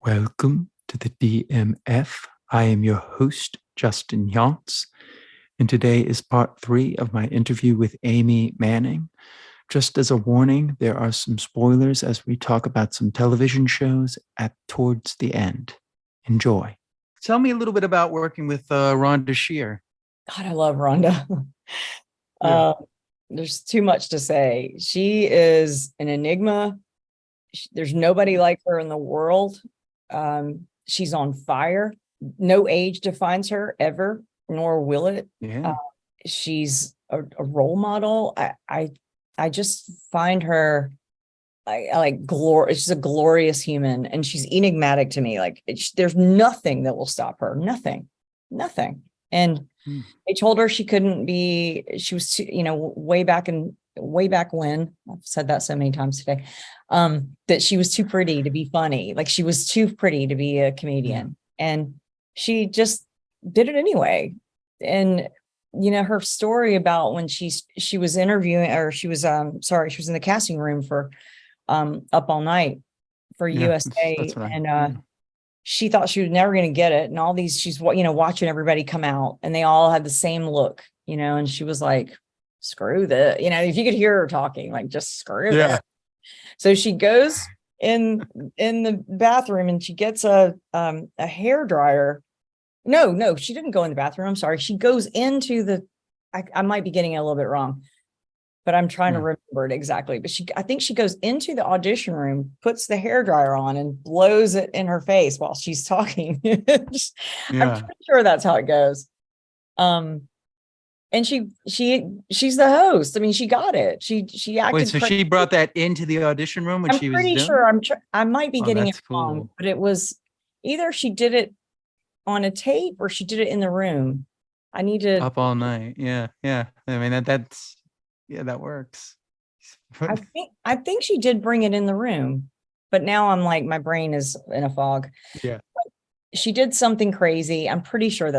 Welcome to the DMF. I am your host, Justin Yance, and today is part 3 of my interview with Amy Manning. Just as a warning, there are some spoilers as we talk about some television shows towards the end. Enjoy. Tell me a little bit about working with Rhonda Shear. God, I love Rhonda. Yeah. There's too much to say. She is an enigma. There's nobody like her in the world. She's on fire. No age defines her ever, nor will it. Yeah. She's a role model. I just find her I like glory. She's a glorious human, and she's enigmatic to me. Like there's nothing that will stop her. Nothing. And they told her she couldn't be. She was too, way back when. I've said that so many times today. That she was too pretty to be funny. Like she was too pretty to be a comedian, and she just did it anyway. And her story about when she was interviewing, or she was she was in the casting room for Up All Night for USA, and she thought she was never going to get it, and all these she's watching everybody come out, and they all had the same look, and she was like, screw that, if you could hear her talking, like, just screw that. So she goes in the bathroom and she gets a hair dryer. No, she didn't go in the bathroom. I'm sorry. She goes into I might be getting it a little bit wrong, but I'm trying to remember it exactly. But I think she goes into the audition room, puts the hair dryer on, and blows it in her face while she's talking. I'm pretty sure that's how it goes. And she's the host. I mean, she got it. She acted. Wait, so she brought that into the audition room when she was doing? I'm pretty sure. I might be getting it wrong, but it was either she did it on a tape or she did it in the room. I need to Up All Night. Yeah. I mean, that's that works. I think she did bring it in the room, but now I'm like, my brain is in a fog. Yeah. She did something crazy. I'm pretty sure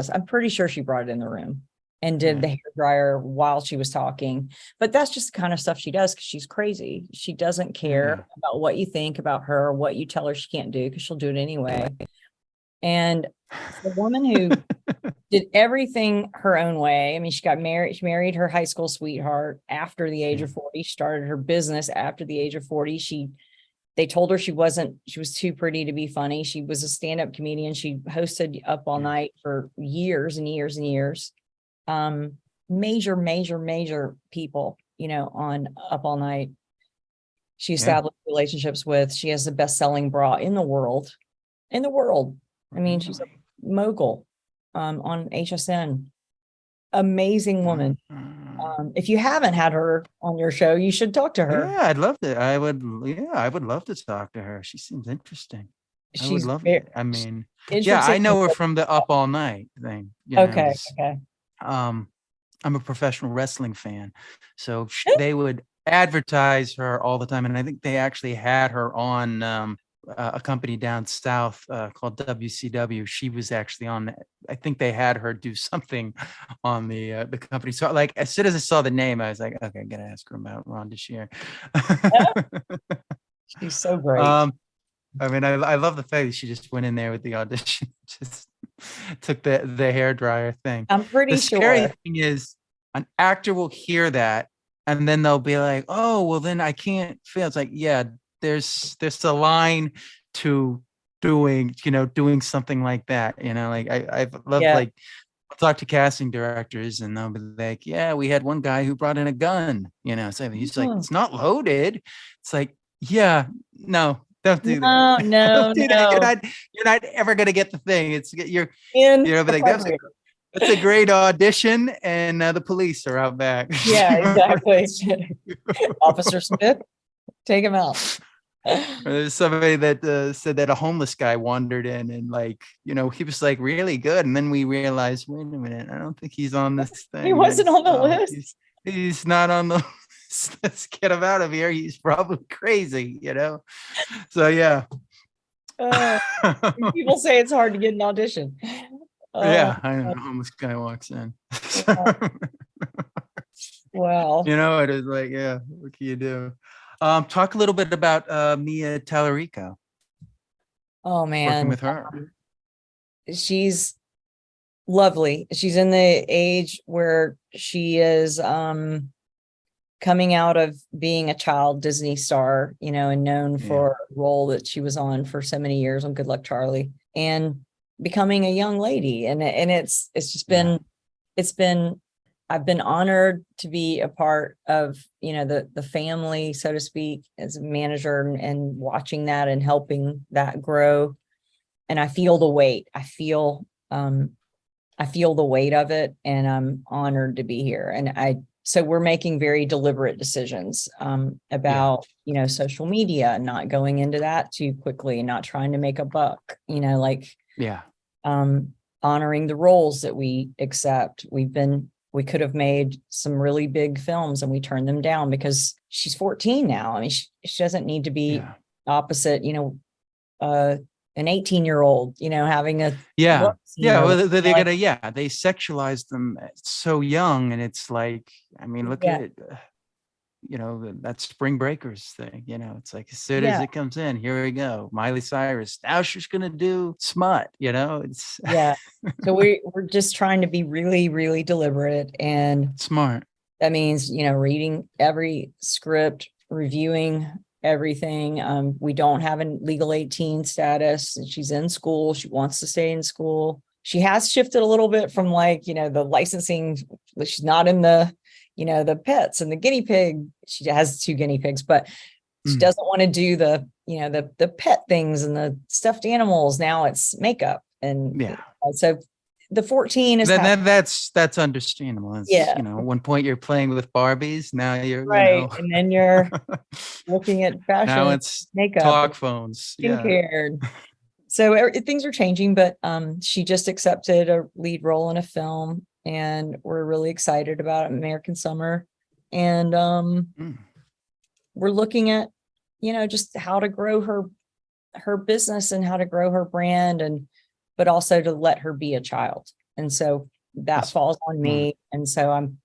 she brought it in the room and did the hair dryer while she was talking. But that's just the kind of stuff she does because she's crazy. She doesn't care about what you think about her, what you tell her she can't do, because she'll do it anyway. And the woman who did everything her own way. I mean, she got married. She married her high school sweetheart after the age of 40. She started her business after the age of 40. They told her she was too pretty to be funny. She was a stand-up comedian. She hosted Up All Night for years and years and years. Major people, on Up All Night. She established relationships with. She has the best-selling bra in the world. I mean, she's a mogul on HSN. Amazing woman. If you haven't had her on your show, you should talk to her. Yeah, I'd love to. I would love to talk to her. She seems interesting. I would love it. I mean, I know her from the Up All Night thing. Okay. I'm a professional wrestling fan, so they would advertise her all the time, and I think they actually had her on a company down south called WCW. She was actually on. I think they had her do something on the company. So, like, as soon as I saw the name, I was like, okay, I gotta ask her about Rhonda Shear. She's so great. I mean, I love the fact that she just went in there with the audition, just took the hair dryer thing. I'm pretty sure. The scary thing is, an actor will hear that, and then they'll be like, "Oh, well, then I can't fail." It's like, there's a line to doing something like that. Like I've loved like I'll talk to casting directors and they'll be like, "Yeah, we had one guy who brought in a gun." So he's like, "It's not loaded." It's like, no. Don't do that. No. You're not ever gonna get the thing. That's a great audition, and the police are out back. Yeah, exactly. Officer Smith, take him out. There's somebody that said that a homeless guy wandered in and he was like really good, and then we realized, wait a minute, I don't think he's on this thing. He wasn't on the list. He's not on the list. Let's get him out of here. He's probably crazy, So yeah. People say it's hard to get an audition. I know. A homeless guy walks in. Wow. It is like, what can you do? Talk a little bit about Mia Tallarico. Oh working man. with her? She's lovely. She's in the age where she is coming out of being a child Disney star, and known Yeah. for a role that she was on for so many years on Good Luck Charlie, and becoming a young lady. And it's just Yeah. been I've been honored to be a part of, the family, so to speak, as a manager, and watching that and helping that grow. And I feel the weight. I feel the weight of it, and I'm honored to be here. So we're making very deliberate decisions Yeah. about, social media, not going into that too quickly, not trying to make a buck, like Yeah. honoring the roles that we accept. We could have made some really big films and we turned them down because she's 14 now. I mean, she doesn't need to be Yeah. opposite, an 18-year-old, having a Yeah. love scene Yeah. or Well, they're like, gonna, they sexualize them so young. And it's like, I mean, look yeah, at, that Spring Breakers thing, it's like, as soon as yeah, it comes in, here we go. Miley Cyrus. Now she's going to do smut, it's yeah. So we're just trying to be really, really deliberate. And smart. that means, reading every script, reviewing everything. We don't have a legal 18 status. She's in school. She wants to stay in school. She has shifted a little bit from the licensing. She's not in the pets and the guinea pig. She has 2 guinea pigs, but she doesn't want to do the pet things and the stuffed animals. Now it's makeup. And Yeah. so the 14 is That's understandable. It's, yeah, at one point you're playing with Barbies. Now you're, right. And then you're looking at now fashion, it's makeup, talk phones. Yeah. skincare. So things are changing, but she just accepted a lead role in a film, and we're really excited about it, American Summer. And Mm. we're looking at, just how to grow her business and how to grow her brand, but also to let her be a child. And so that That's falls on smart. me. And so I'm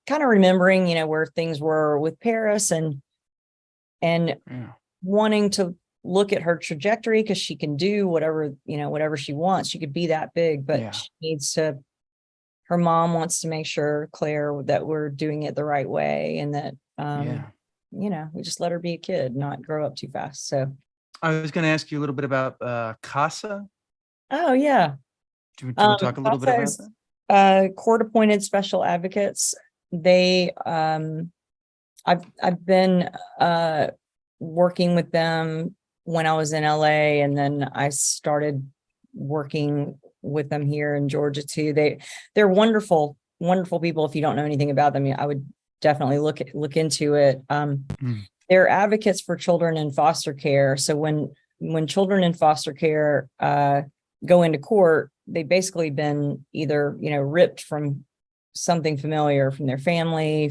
kind of remembering, where things were with Paris, and Yeah. wanting to look at her trajectory, because she can do whatever she wants. She could be that big, but Yeah. she needs to, her mom wants to make sure, Claire, that we're doing it the right way, and that, Yeah. we just let her be a kid, not grow up too fast. So, I was going to ask you a little bit about CASA. oh yeah. Do you want to talk a little bit about CASA that? is, court appointed special advocates. They, I've been working with them when I was in LA, and then I started working with them here in Georgia too. They're wonderful, wonderful people. If you don't know anything about them, I would definitely look into it. They're advocates for children in foster care. So when children in foster care go into court, they've basically been either, ripped from something familiar, from their family,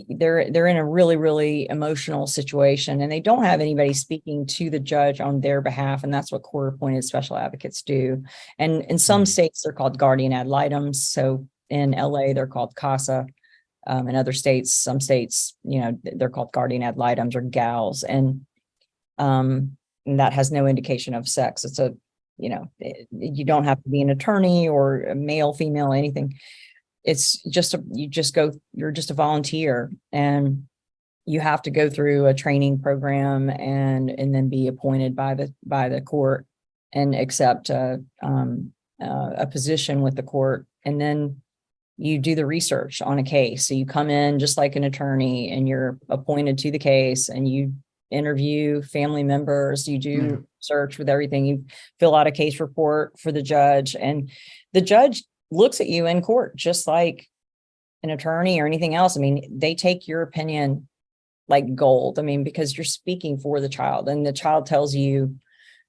they're in a really, really emotional situation, and they don't have anybody speaking to the judge on their behalf. And that's what court appointed special advocates do. And in some states, they're called guardian ad litems. So in LA, they're called CASA. In other states, some states, they're called guardian ad litems or GALs. And that has no indication of sex. It's you don't have to be an attorney or a male, female, anything. It's just you're just a volunteer, and you have to go through a training program and then be appointed by the court and accept a position with the court. And then you do the research on a case. So you come in just like an attorney, and you're appointed to the case, and you interview family members, you do search with everything, you fill out a case report for the judge, and the judge looks at you in court just like an attorney or anything else. I mean, they take your opinion like gold. I mean, because you're speaking for the child, and the child tells you,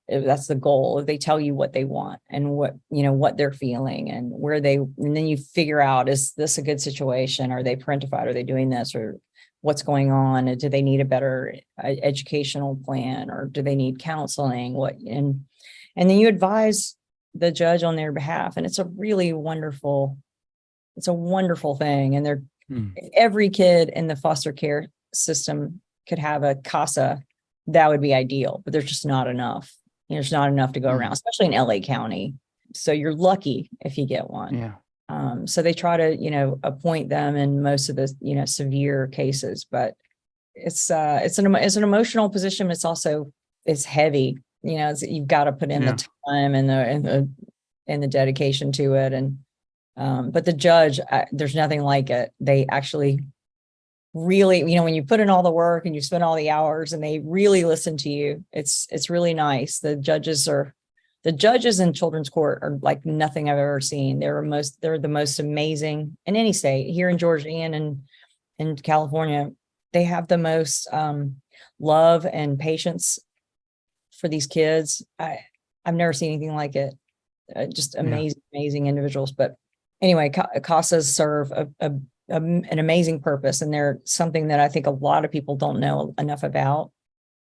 that's the goal. They tell you what they want and what they're feeling and and then you figure out, is this a good situation? Are they parentified? Are they doing this? Or what's going on? Do they need a better educational plan, or do they need counseling? And then you advise the judge on their behalf. And it's a wonderful thing. And every kid in the foster care system could have a CASA. That would be ideal, but there's just not enough. There's not enough to go around, especially in LA County. So you're lucky if you get one. Yeah. So they try to, appoint them in most of the, severe cases, but it's an emotional position. But it's heavy, you've got to put in the time and the dedication to it. And, but the judge, there's nothing like it. They actually really, when you put in all the work and you spend all the hours and they really listen to you, it's really nice. The judges in children's court are like nothing I've ever seen. They're the most amazing in any state. Here in Georgia and in California, they have the most love and patience for these kids. I've never seen anything like it. Just amazing individuals. But anyway, CASAs serve an amazing purpose, and they're something that I think a lot of people don't know enough about.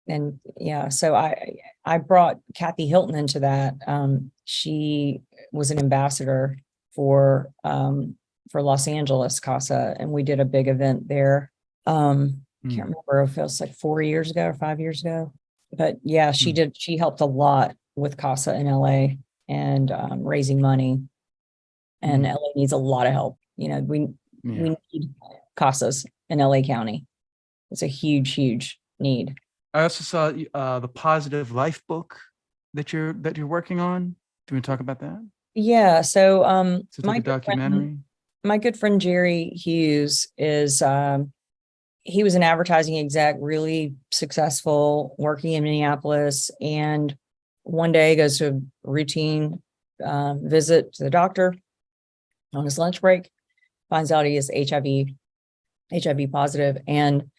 And so I brought Kathy Hilton into that. She was an ambassador for Los Angeles CASA, and we did a big event there. Can't remember if it was like 4 years ago or 5 years ago, but she did. She helped a lot with CASA in LA and raising money, and LA needs a lot of help. We need CASAs in LA County. It's a huge need. I also saw the Positive Life book that you're working on. Do you want to talk about that? Yeah. So It's like a documentary. My good friend Jerry Hughes is he was an advertising exec, really successful, working in Minneapolis, and one day goes to a routine visit to the doctor on his lunch break, finds out he is HIV positive, and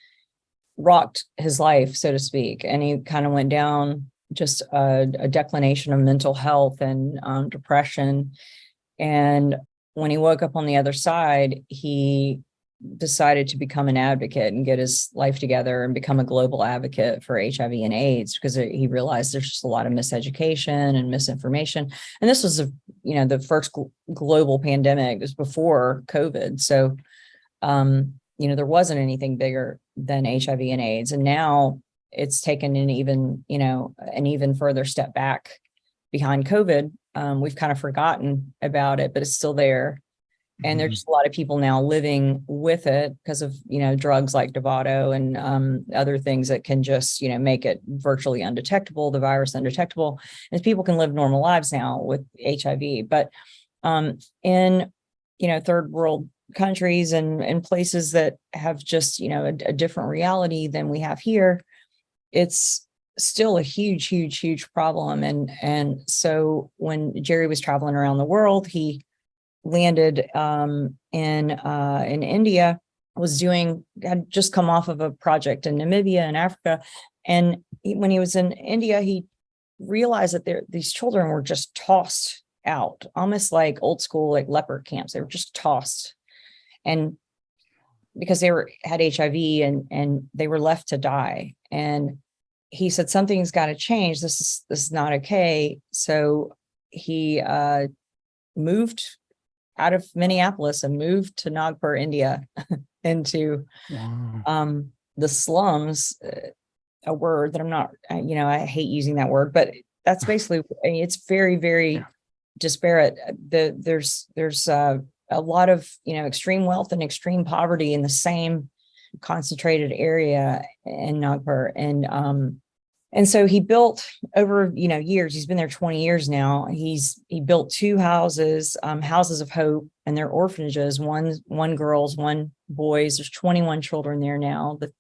rocked his life, so to speak. And he kind of went down just a declination of mental health and depression. And when he woke up on the other side, he decided to become an advocate and get his life together and become a global advocate for HIV and AIDS, because he realized there's just a lot of miseducation and misinformation. And this was the first global pandemic. It was before COVID. So, there wasn't anything bigger than HIV and AIDS. And now it's taken an even further step back behind COVID. We've kind of forgotten about it, but it's still there. And there's just a lot of people now living with it because of, drugs like Dovato and other things that can just, make it virtually undetectable, the virus undetectable. And people can live normal lives now with HIV. But in, third world countries and places that have just, a different reality than we have here, it's still a huge problem. And so when Jerry was traveling around the world, he landed in India, had just come off of a project in Namibia and Africa. And when he was in India, he realized that these children were just tossed out, almost like old school, like leopard camps. They were just tossed. And because they had HIV and they were left to die. And he said, something's got to change. This is not okay. So he moved out of Minneapolis and moved to Nagpur, India, into the slums, a word that I'm not, I hate using that word, but that's basically, it's very, very disparate. There's a lot of, extreme wealth and extreme poverty in the same concentrated area in Nagpur. And so he built over, years, he's been there 20 years now. He built 2 houses, houses of hope, and they're orphanages, one girls, one boys. There's 21 children there now, but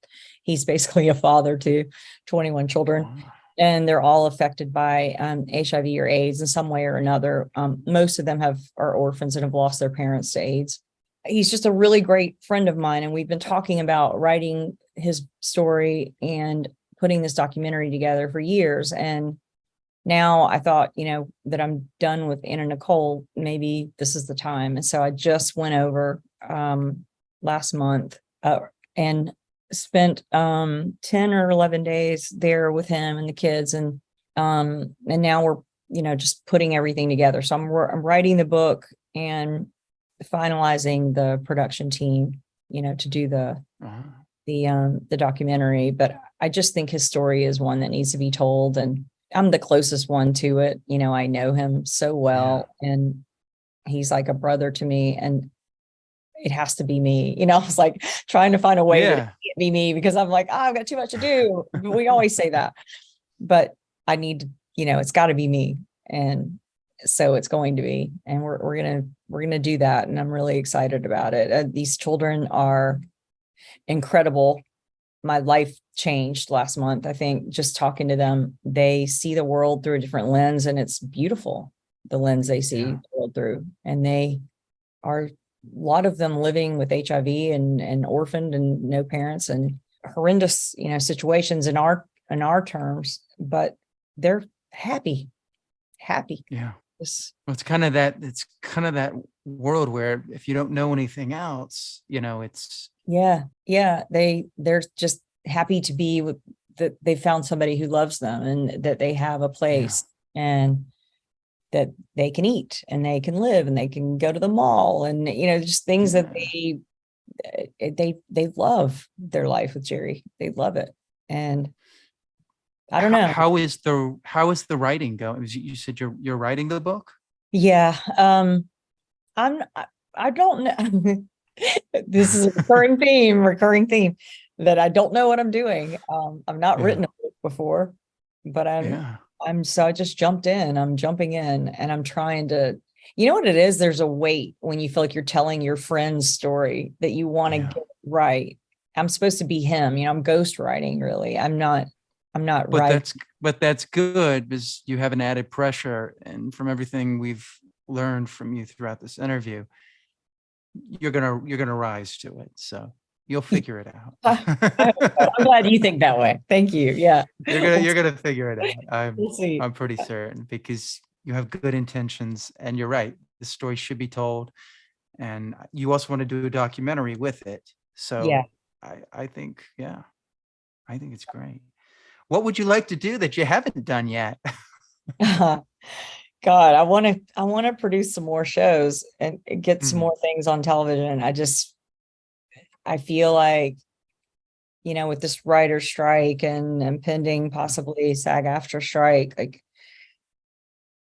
he's basically a father to 21 children. Wow. And they're all affected by HIV or AIDS in some way or another. Most of them are orphans and have lost their parents to AIDS. He's just a really great friend of mine. And we've been talking about writing his story and putting this documentary together for years. And now I thought, that I'm done with Anna Nicole. Maybe this is the time. And so I just went over last month and spent 10 or 11 days there with him and the kids. And now we're, just putting everything together. So I'm writing the book and finalizing the production team, to do the documentary. But I just think his story is one that needs to be told. And I'm the closest one to it. You know, I know him so well, and he's like a brother to me, and it has to be me. You know, I was like trying to find a way that it Yeah. can't be me, because I'm like, oh, I've got too much to do. We always say that, but I need to, you know, it's got to be me. And so it's going to be, and we're gonna do that. And I'm really excited about it. These children are incredible. My life changed last month. I think just talking to them, they see the world through a different lens, and it's beautiful, the lens they see Yeah. the world through. And they are, a lot of them living with HIV and orphaned and no parents, and horrendous, you know, situations in our terms, but they're happy. Yeah. It's, Well, it's kind of that world where if you don't know anything else, you know, it's yeah, they're just happy to be with, that they found somebody who loves them, and that they have a yeah. place, and that they can eat, and they can live, and they can go to the mall, and you know, just things that Yeah. they love their life with Jerry. They love it. And I don't How, know. how is the writing going? You said you're writing the book? Yeah. I'm I don't know. This is a recurring theme that I don't know what I'm doing. I've not Yeah. written a book before, but Yeah. so I just jumped in. I'm jumping in, and I'm trying to, you know what it is? There's a weight when you feel like you're telling your friend's story that you want to Yeah. get right. I'm supposed to be him, you know, I'm ghost writing really. I'm not But right. that's good because you have an added pressure. And from everything we've learned from you throughout this interview, you're gonna rise to it. So you'll figure it I hope so. out. I'm glad you think that way. Thank you. Yeah. You're gonna figure it out. We'll see. I'm pretty certain because you have good intentions and you're right. The story should be told. And you also want to do a documentary with it. Yeah. So I think, yeah, I think it's great. What would you like to do that you haven't done yet? God, I want to produce some more shows and get some Mhm. more things on television. I feel like, you know, with this writer strike and impending possibly SAG after strike, like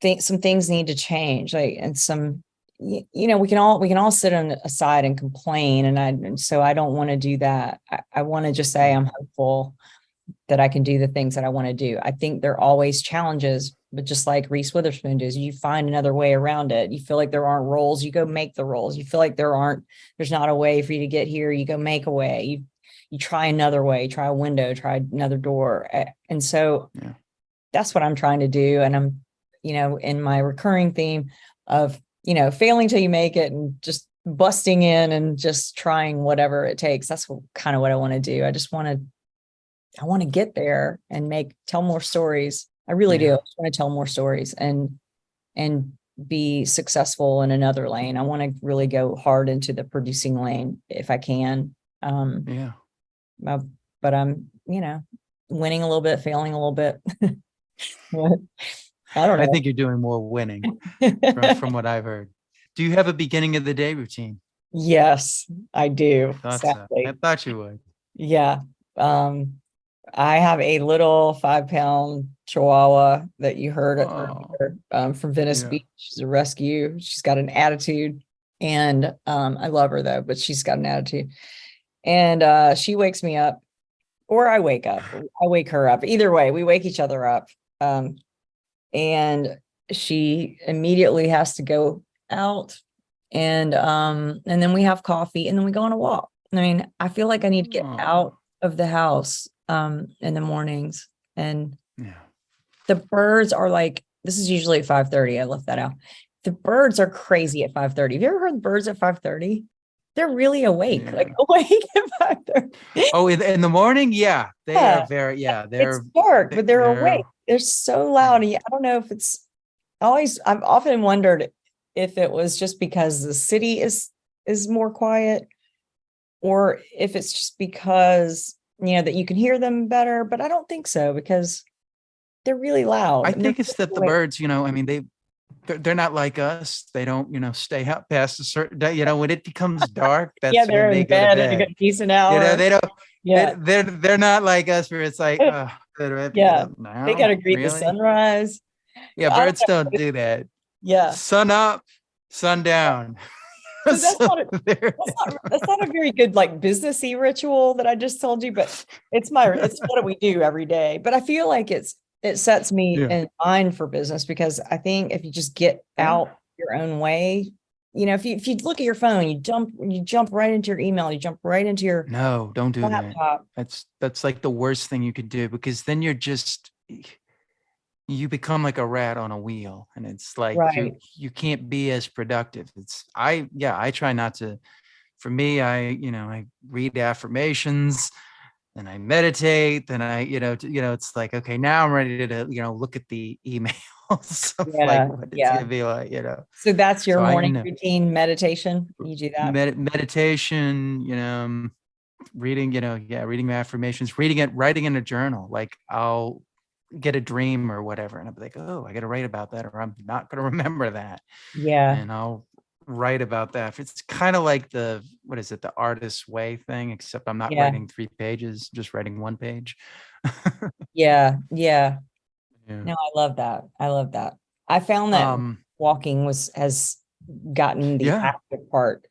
think some things need to change. Like, and some, you know, we can all sit on aside and complain. And so I don't want to do that. I want to just say Yeah. I'm hopeful that I can do the things that I want to do. I think there are always challenges, but just like Reese Witherspoon does, you find another way around it. You feel like there aren't roles, you go make the roles. You feel like there's not a way for you to get here, you go make a way. You try another way, try a window, try another door. And so Yeah. that's what I'm trying to do. And I'm, you know, in my recurring theme of, you know, failing till you make it and just busting in and just trying whatever it takes. That's kind of what I want to do. I want to get there and tell more stories. I really do. I Yeah. just want to tell more stories and be successful in another lane. I want to really go hard into the producing lane if I can. Yeah. But I'm, you know, winning a little bit, failing a little bit. I don't I know. think you're doing more winning from what I've heard. Do you have a beginning of the day routine? Yes, I I do. thought so. I Sadly. thought you would. Yeah. Um, I have a little 5-pound Chihuahua that you heard Oh, earlier, from Venice yeah. Beach. She's a rescue. She's got an attitude, and I love her though, but she's got an attitude. And she wakes me up, or I wake up. I wake her up. Either way, we wake each other up. Um, and she immediately has to go out, and then we have coffee, and then we go on a walk. I mean, I feel like I need to get Oh, out of the house in the mornings. And yeah. the birds are like, this is usually at 5:30. I left that out. The birds are crazy at 5:30. Have you ever heard birds at 5:30? They're really awake, like Yeah. awake at 5:30. Oh, in the morning? Yeah. They are Yeah, very, yeah, it's dark, but they're they're, awake. They're so yeah. loud. I don't know if I've often wondered if it was just because the city is more quiet, or if it's just because, you know, that you can hear them better, but I don't think so, because they're really loud I and they're think it's that the awake. birds, you know, I mean, they're not like us. They don't, you know, stay up past a certain day. You know, when it becomes dark, Yeah, that's when they're they in go to bed at a bed. good decent You know, hour. they don't, Yeah. They're not like us where it's like, oh, do I have to get Yeah. up They got now? to greet the Really? sunrise. Yeah, I don't birds don't know. do that. Yeah. Sun up, sun down. So that's So not a, they're that's not a very good like businessy ritual that I just told you, but it's what we do every day. But I feel like it sets me yeah. in mind for business because I think if you just get Yeah. out your own way, if you look at your phone, you jump right into your email, you jump right into your No, don't do that. laptop. That's like the worst thing you could do because then you become like a rat on a wheel and it's like Right. you can't be as productive. I try not to. For me, I read affirmations and I meditate, then it's like, okay, now I'm ready to, look at the emails of like Yeah. what it's Yeah. gonna be like, So that's your so I morning know routine meditation. You do that? meditation, reading, reading affirmations, writing in a journal. Like I'll get a dream or whatever, and I'll be like, oh, I got to write about that, or I'm not going to remember that, Yeah. and I'll write about that. It's kind of like what is it, the artist's way thing, except I'm not Yeah. writing 3 pages, just writing 1 page. Yeah. Yeah. Yeah. No, I love that. I love that. I found that Um. walking has gotten the Yeah. active part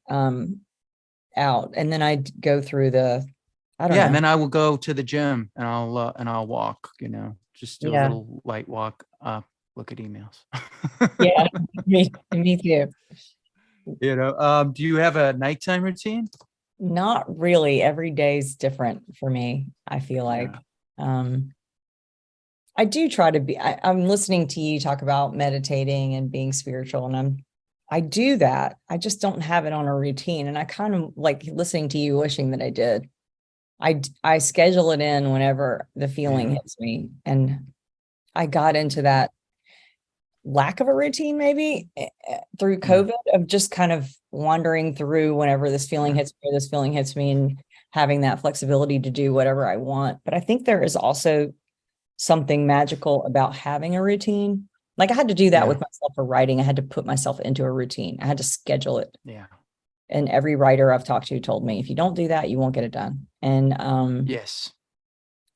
out. And then I'd go through I don't Yeah, and know. then I will go to the gym and I'll walk. Just do a Yeah. little light walk up, look at emails. Yeah. Me too. Do you have a nighttime routine? Not really. Every day's different for me, I feel like. Yeah. Um, I do try to be, I'm listening to you talk about meditating and being spiritual, and I do that. I just don't have it on a routine. And I kind of like listening to you, wishing that I did. I schedule it in whenever the feeling Yeah. hits me. And I got into that lack of a routine maybe through Yeah. COVID of just kind of wandering through whenever this feeling hits me, or this feeling hits me, and having that flexibility to do whatever I want. But I think there is also something magical about having a routine. Like I had to do that Yeah. with myself for writing. I had to put myself into a routine. I had to schedule it. Yeah. And every writer I've talked to told me, if you don't do that, you won't get it done. And Yes.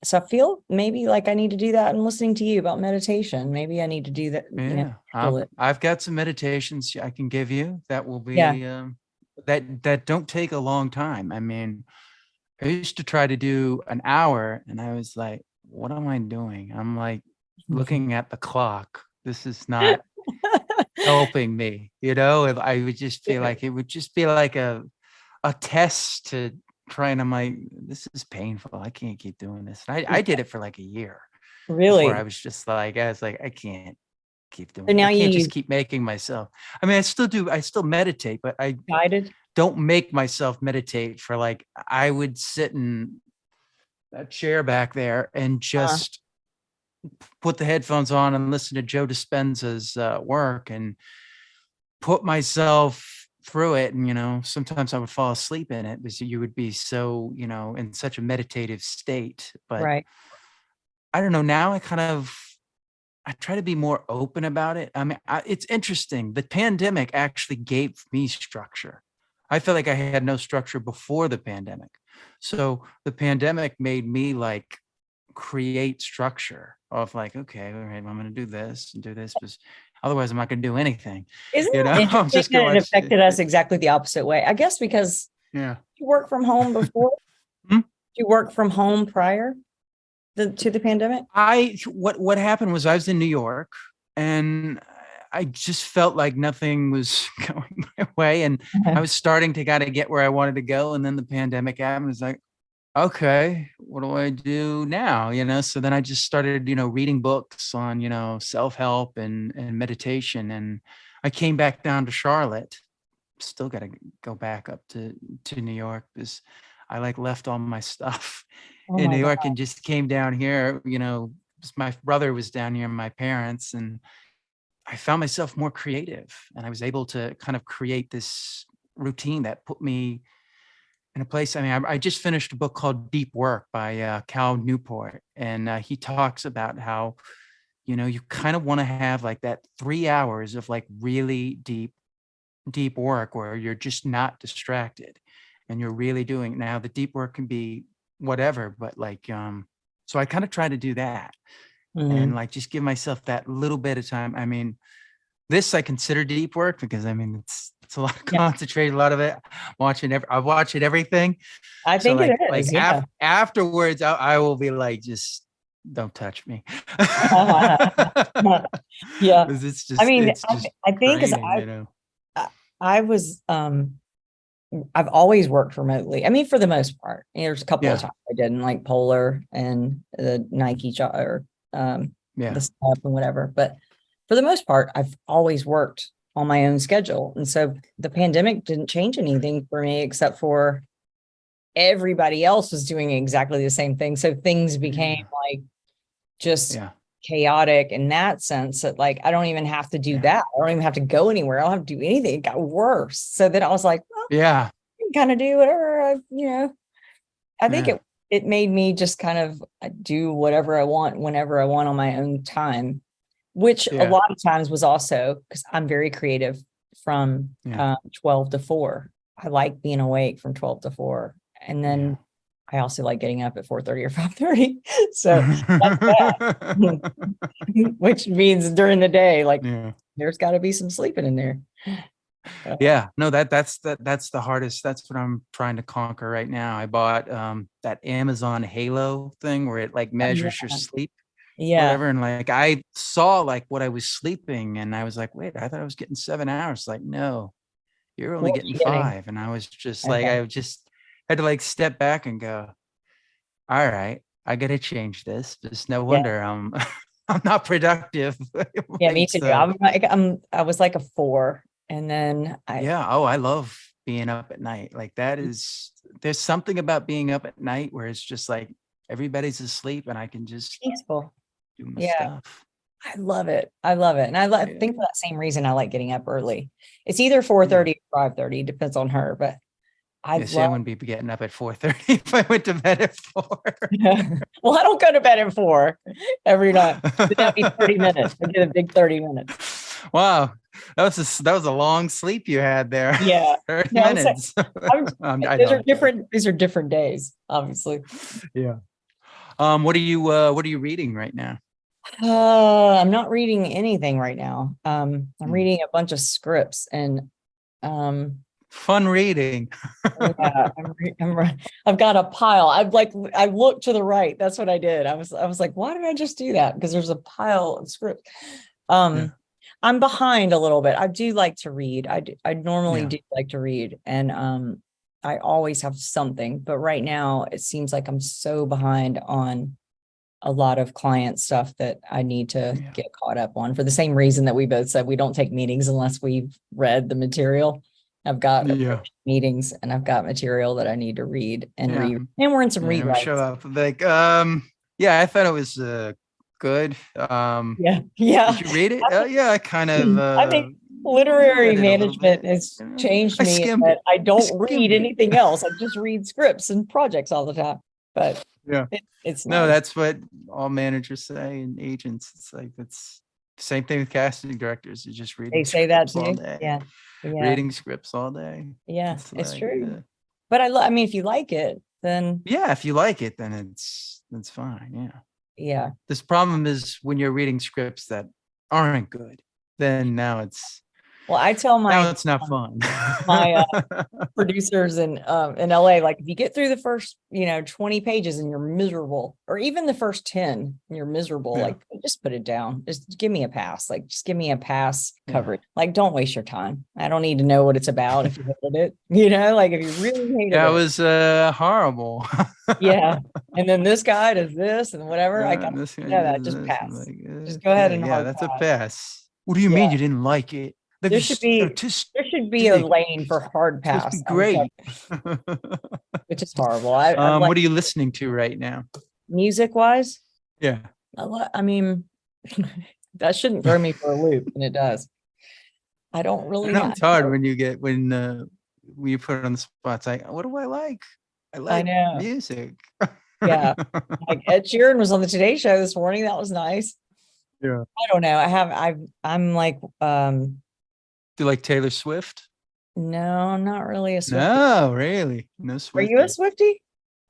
so I feel maybe like I need to do that. And listening to you about meditation, maybe I need to do that, Yeah. schedule it. I've got some meditations I can give you that will Yeah. be that don't take a long time. I mean, I used to try to do an hour and I was like, what am I doing? I'm like looking at the clock. This is not helping me, If I would just feel like it would just be like a test to try, and I'm like, this is painful. I can't keep doing this. And I did it for like a year before I Really? was like, I can't keep So doing it. I now you can't just use keep making myself. I mean, I still meditate, but I guided. don't make myself meditate for like, I would sit in that chair back there and Uh, just put the headphones on and listen to Joe Dispenza's work and put myself through it. And, sometimes I would fall asleep in it because you would be so, in such a meditative state. But right. I don't know. Now I try to be more open about it. I mean, it's interesting. The pandemic actually gave me structure. I feel like I had no structure before the pandemic. So the pandemic made me like create structure of like, okay, all right, I'm going to do this and do this because otherwise I'm not going to do anything. Isn't that I'm interesting just that going it to affected us exactly the opposite way? I guess because yeah. you work from home before, Hmm? you work from home prior to the pandemic. What happened was I was in New York and I just felt like nothing was going my way, and I was starting to kind of get where I wanted to go. And then the pandemic happened. It's like, okay, what do I do now? So then I just started, reading books on, self-help and meditation. And I came back down to Charlotte. Still got to go back up to New York because I like left all my stuff Oh in my New God. York and just came down here, 'cause my brother was down here, my parents, and I found myself more creative and I was able to kind of create this routine that put me in a place. I mean, I just finished a book called Deep Work by Cal Newport, and he talks about how, you kind of want to have like that 3 hours of like really deep work where you're just not distracted and you're really doing. Now the deep work can be whatever, but like, so I kind of try to do that and Mhm. like just give myself that little bit of time. I mean, this I consider deep work because I mean it's a lot of Yeah, concentrate, a lot of it I watch it everything. I So think it like is. Yeah. afterwards I will be like, just don't touch me. Yeah. Because I mean, it's just I think because draining, you know. I was I've always worked remotely. I mean, for the most part. There's a couple of Yeah. times I didn't, like Polar and the Nike job or Yeah. the stuff and whatever. But for the most part, I've always worked on my own schedule. And so the pandemic didn't change anything for me except for everybody else was doing exactly the same thing. So things became Yeah. like just Yeah. chaotic in that sense that like I don't even have to do Yeah. that. I don't even have to go anywhere. I don't have to do anything. It got worse. So then I was like, well, Yeah. I can kind of do whatever I think Yeah. it made me just kind of do whatever I want whenever I want on my own time, which a Yeah. lot of times was also because I'm very creative from Yeah. 12 to 4. I like being awake from 12 to 4. And Yeah. then I also like getting up at 4:30 or 5:30. So that's that. Which means during the day, like Yeah. there's got to be some sleeping in there. Yeah. No, that's the hardest. That's what I'm trying to conquer right now. I bought that Amazon Halo thing where it like Yeah, measures your sleep, yeah. whatever. And like I saw like what I was sleeping and I was like, wait, I thought I was getting 7 hours. Like, no, you're only What getting you getting? 5. And I was just like, Okay. I just had to like step back and go, all right, I gotta change this. Just no Yeah. wonder I'm not productive. Yeah, me Like, too. so I was like a 4, and then yeah. Oh, I love being up at night. Like that is there's something about being up at night where it's just like everybody's asleep and I can just peaceful. do my Yeah, stuff. I love it. I love it. And Yeah. think for that same reason I like getting up early. It's either Yeah. 4:30 or 5:30, depends on her, but I Yeah. See, I love wouldn't be getting up at 4:30 if I went to bed at 4. well, I don't go to bed at 4 every night. That'd be 30 minutes. I get a big 30 minutes. Wow. That was a long sleep you had there. Yeah. 30 No, I'm saying minutes. I'm, I know. these are different days, obviously. Yeah. What are you reading right now? I'm not reading anything right now. I'm Hmm. reading a bunch of scripts and um Fun reading. yeah, I've got a pile. I looked to the right. That's what I did. I was like, why did I just do that? Because there's a pile of scripts. Yeah. I'm behind a little bit. I do like to read. I normally Yeah. do like to read, and I always have something. But right now, it seems like I'm so behind on a lot of client stuff that I need to Yeah. get caught up on for the same reason that we both said we don't take meetings unless we've read the material. I've got Yeah. meetings and I've got material that I need to read and Yeah. read. And we're in some Yeah. We show rewrites. up like, yeah, I thought it was good. Yeah. Yeah. Did you read it? Yeah, I kind of I think read literary it a little bit. management has You know? changed I me in skimmed that it. I I don't read skimmed it. anything else. I just read scripts and projects all the time. But Yeah. it's No, nice. that's what all managers say and agents. It's like that's same thing with casting directors. You're just They reading say that scripts all too. day. Yeah. Yeah. Reading scripts all day. Yeah. It's It's like, true. But I mean, if you like it, then yeah, if you like it, then it's fine. Yeah. yeah. This problem is when you're reading scripts that aren't good, then Well, I tell now it's not fun. my producers in LA, like if you get through the first 20 pages and you're miserable, or even the first 10 and you're miserable, Yeah. like just put it down. Just give me a pass. Like just give me a pass Yeah. coverage. Like don't waste your time. I don't need to know what it's about if you hated it. Like if you really hated Yeah, it it. was horrible. Yeah. And then this guy does this and whatever. I got This guy that. does Just this. I'm pass. like, Just go ahead okay, and yeah, hard that's a pass. pass. What do you mean Yeah. you didn't like it? Like There it's should be a artistic. lane for hard It's supposed to be pass on great. which is horrible. I'm like What are you listening to right now? music wise. Yeah. I mean, that shouldn't throw me for a loop, and it does. I don't I really know know. it's hard when you put it on the spot. It's like, what do I like? I I like know. music. Yeah. Like Ed Sheeran was on the Today Show this morning. That was nice. Yeah. I don't know. I'm like, Do you like Taylor Swift? no, I'm not really a Swiftie. No, really. No Are you a Swiftie. Swiftie?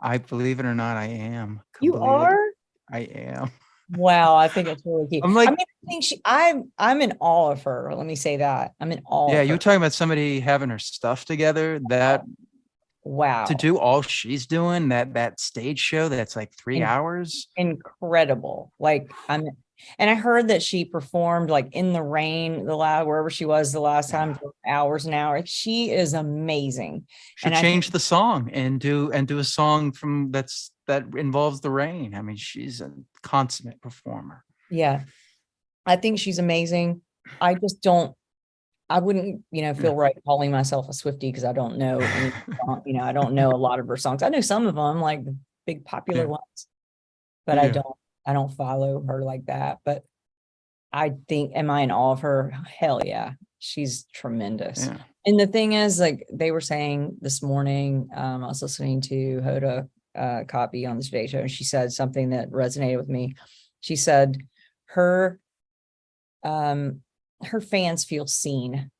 I believe it or not, I am You completely. are? I am. Wow, I think it's really cute. I'm I like, mean, I think I'm in awe of her. Let me say that. I'm in awe yeah, of you were her. talking about somebody having her stuff together. That to Wow. do all she's doing, that stage show that's like 3 hours. Incredible. Like and I heard that she performed like in the rain, wherever she was the last time Yeah. for hours and hours. She is amazing. Should And I think, change the song and do a song that involves the rain. I mean, she's a consummate performer. yeah, I think she's amazing. I just don't, I wouldn't, Yeah. feel right calling myself a Swiftie because I don't know any I don't know a lot of her songs. I know some of them, like the big popular Yeah. ones, but Yeah. I don't follow her like that. But I think, am I in awe of her? Hell yeah. She's tremendous. Yeah. And the thing is, like they were saying this morning, I was listening to Hoda Copy on the Today Show, and she said something that resonated with me. She said her her fans feel seen.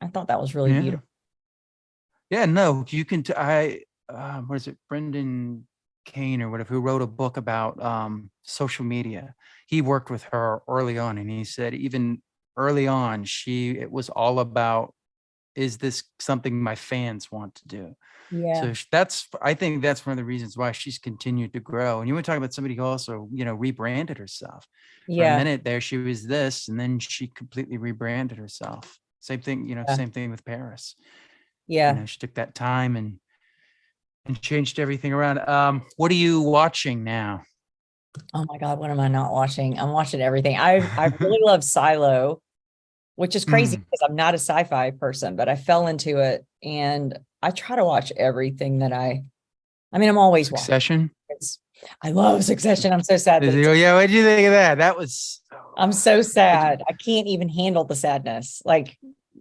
I thought that was really Yeah. beautiful. Yeah. No, you can. What is it? Brendan Kane or whatever, who wrote a book about social media. He worked with her early on, and he said even early on, it was all about, is this something my fans want to do? Yeah. So I think that's one of the reasons why she's continued to grow. And you were talking about somebody who also, rebranded herself. For a Yeah. minute there, she was this, and then she completely rebranded herself. Same thing, Yeah. same thing with Paris. Yeah. She took that time and changed everything around. What are you watching now? Oh my God, what am I not watching? I'm watching everything. I really love Silo, which is crazy Hmm. because I'm not a sci-fi person, but I fell into it and I try to watch everything I mean, I'm always watching. Succession. I love Succession. I'm so sad that Oh yeah, what did you think of that? That was. I'm so But sad. I can't even handle the sadness. Like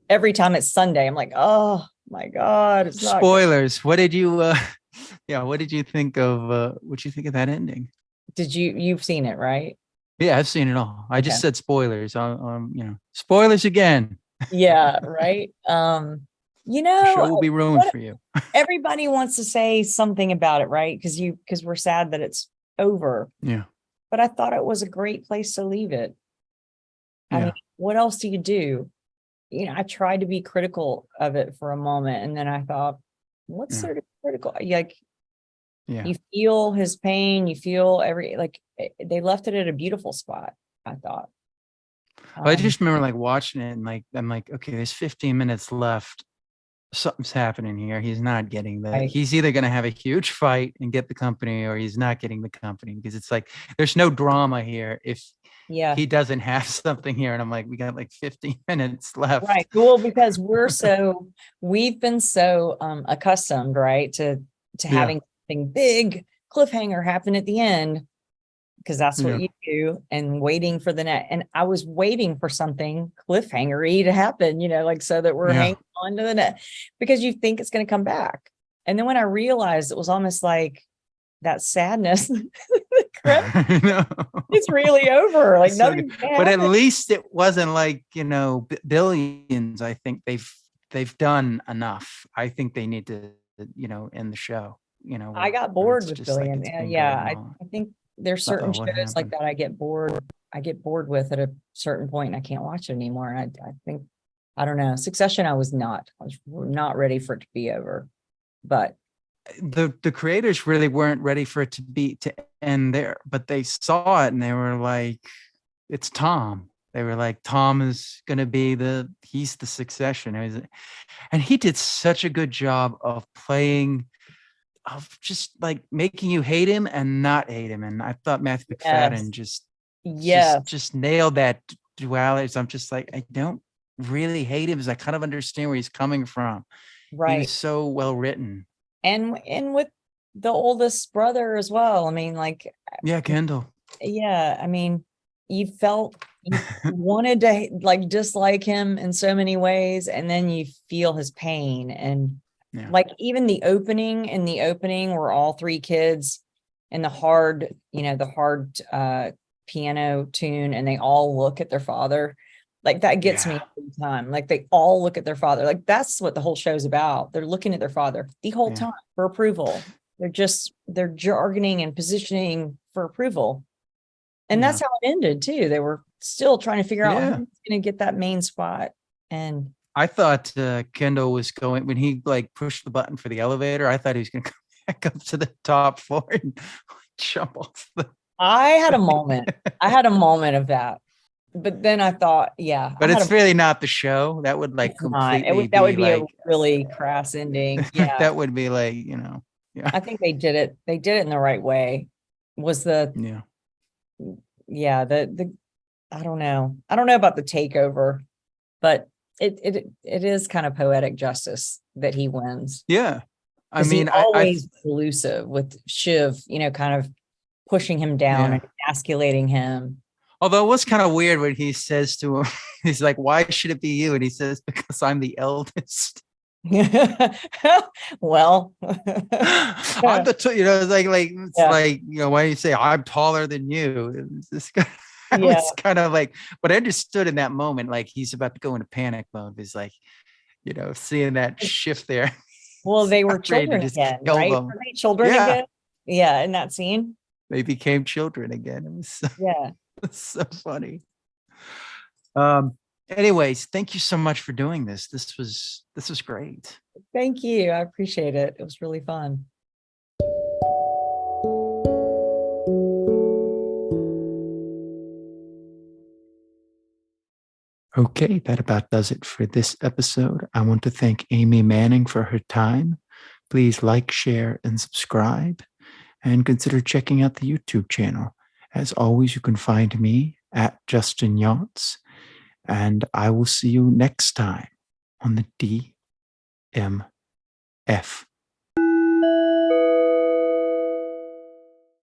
every time it's Sunday, I'm like, oh my God, it's not good. spoilers. What did you? Yeah, what did you think of? What you think of that ending? You've seen it, right? Yeah, I've seen it all. I Okay. just said spoilers. Spoilers again. Yeah, right. The show will be ruined What for you. everybody wants to say something about it, right? Because we're sad that it's over. Yeah, But I thought it was a great place to leave it. I mean, yeah, what else do you do? I tried to be critical of it for a moment, and then I thought, what's yeah, there to be critical? Like yeah. you feel his pain, you feel they left it at a beautiful spot, I thought. Well, I Um, just remember like watching it and like I'm like, okay, there's 15 minutes left. Something's happening here. He's not getting that. I He's either going to have a huge fight and get the company, or he's not getting the company, because it's like there's no drama here if yeah, he doesn't have something here. And I'm like, we got like 15 minutes left. right. Well, because we've been so accustomed, right, to Yeah, having something big cliffhanger happen at the end because that's what yeah, you do, and waiting for the net. And I was waiting for something cliffhangery to happen, like so that we're yeah. hanging on to the net because you think it's going to come back. And then when I realized it was almost like that sadness, the credit, I know. it's really over. Like It's so good. nothing's gonna But at happen. least it wasn't like, billions. I think they've done enough. I think they need to, end the show, I got where bored it's with just like Billion. it's been Yeah, going on. I think there's certain Uh-oh, what shows like happened? that I get bored. I get bored with at a certain point and I can't watch it anymore. And I think, I don't know. Succession, I was not ready for it to be over. But The creators really weren't ready for it to end there, but they saw it and they were like, it's Tom. They were like, Tom is gonna be he's the succession. And he did such a good job of playing, of just like making you hate him and not hate him. And I thought Matthew yes, McFadden just yes, nailed that duality. So I'm just like, I don't really hate him, because I kind of understand where he's coming from. He was right. so well written. And with the oldest brother as well. I mean, like, Yeah, Kendall. yeah, I mean, you wanted to like dislike him in so many ways, and then you feel his pain. And Yeah. like even in the opening where all three kids and the hard piano tune, and they all look at their father. Like that gets me Yeah. every time. Like they all look at their father. Like that's what the whole show's about. They're looking at their father the whole Yeah. time for approval. they're jargoning and positioning for approval. And that's how it ended too. They were still trying to figure out who's going to get that main spot. And I thought Kendall was going, when he like pushed the button for the elevator, I thought he was going to come back up to the top floor and jump off the. I had a moment. I had a moment of that. But then I thought, yeah. But it's really not the show. That would like completely that would be like, a really crass ending. Yeah. That would be like, you know. Yeah. I think they did it. They did it in the right way. Was the I don't know. I don't know about the takeover, but it is kind of poetic justice that he wins. Yeah. I mean, always elusive with Shiv, you know, kind of pushing him down and emasculating him. Although it was kind of weird when he says to him, he's like, why should it be you? And he says, because I'm the eldest. Well, I'm the, you know, it's like, you know, why do you say I'm taller than you? This guy was kind of like, but I understood in that moment, like he's about to go into panic mode. He's like, you know, seeing that shift there. Well, they were children again, right? Were they children again? Yeah, in that scene. They became children again. It was so, it's so funny. Anyways, thank you so much for doing this. This was great. Thank you. I appreciate it. It was really fun. Okay, that about does it for this episode. I want to thank Amy Manning for her time. Please like, share, and subscribe. And consider checking out the YouTube channel. As always, you can find me at Justin Yachts. And I will see you next time on the DMF.